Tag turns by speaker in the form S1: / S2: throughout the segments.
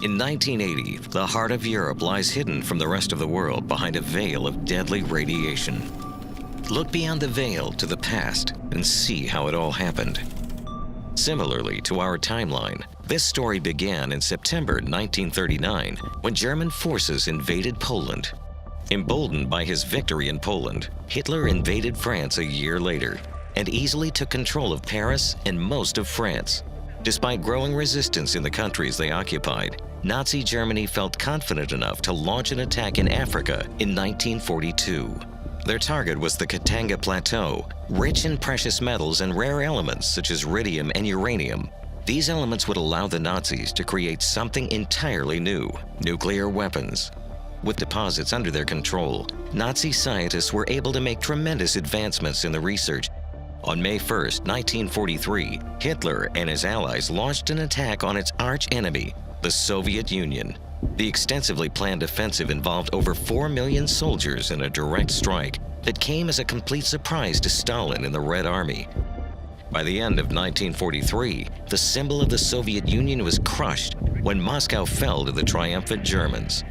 S1: In 1980, the heart of Europe lies hidden from the rest of the world behind a veil of deadly radiation. Look beyond the veil to the past and see how it all happened. Similarly to our timeline, this story began in September 1939 when German forces invaded Poland. Emboldened by his victory in Poland, Hitler invaded France a year later and easily took control of Paris and most of France. Despite growing resistance in the countries they occupied, Nazi Germany felt confident enough to launch an attack in Africa in 1942. Their target was the Katanga Plateau, rich in precious metals and rare elements such as rhodium and uranium. These elements would allow the Nazis to create something entirely new: nuclear weapons. With deposits under their control, Nazi scientists were able to make tremendous advancements in the research. On May 1, 1943, Hitler and his allies launched an attack on its arch-enemy, the Soviet Union. The extensively planned offensive involved over 4 million soldiers in a direct strike that came as a complete surprise to Stalin and the Red Army. By the end of 1943, the symbol of the Soviet Union was crushed when Moscow fell to the triumphant Germans.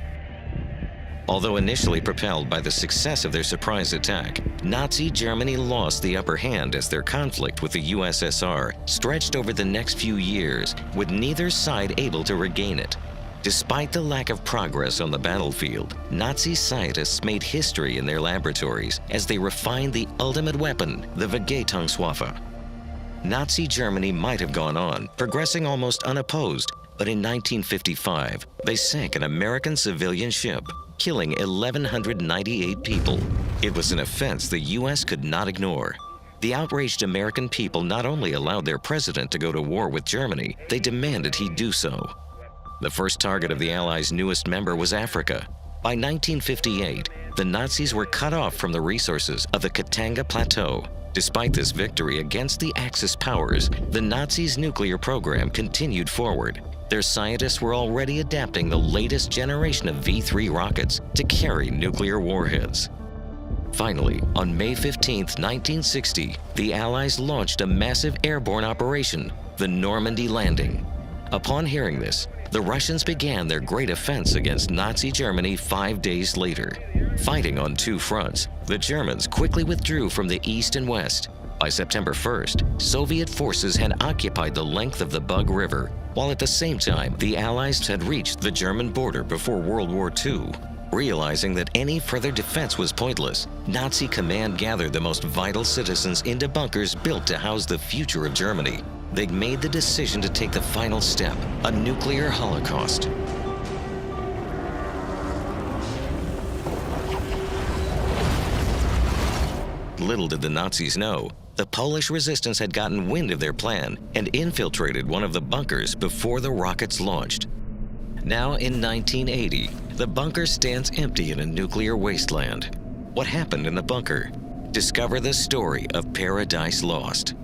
S1: Although initially propelled by the success of their surprise attack, Nazi Germany lost the upper hand as their conflict with the USSR stretched over the next few years, with neither side able to regain it. Despite the lack of progress on the battlefield, Nazi scientists made history in their laboratories as they refined the ultimate weapon, the Vergeltungswaffe. Nazi Germany might have gone on, progressing almost unopposed, but in 1955, they sank an American civilian ship, killing 1,198 people. It was an offense the U.S. could not ignore. The outraged American people not only allowed their president to go to war with Germany, they demanded he do so. The first target of the Allies' newest member was Africa. By 1958, the Nazis were cut off from the resources of the Katanga Plateau. Despite this victory against the Axis powers, the Nazis' nuclear program continued forward. Their scientists were already adapting the latest generation of V-3 rockets to carry nuclear warheads. Finally, on May 15, 1960, the Allies launched a massive airborne operation, the Normandy Landing. Upon hearing this, the Russians began their great offense against Nazi Germany 5 days later. Fighting on two fronts, the Germans quickly withdrew from the east and west. By September 1st, Soviet forces had occupied the length of the Bug River, while at the same time, the Allies had reached the German border before World War II. Realizing that any further defense was pointless, Nazi command gathered the most vital citizens into bunkers built to house the future of Germany. They'd made the decision to take the final step, a nuclear holocaust. Little did the Nazis know, the Polish resistance had gotten wind of their plan and infiltrated one of the bunkers before the rockets launched. Now in 1980, the bunker stands empty in a nuclear wasteland. What happened in the bunker? Discover the story of Paradise Lost.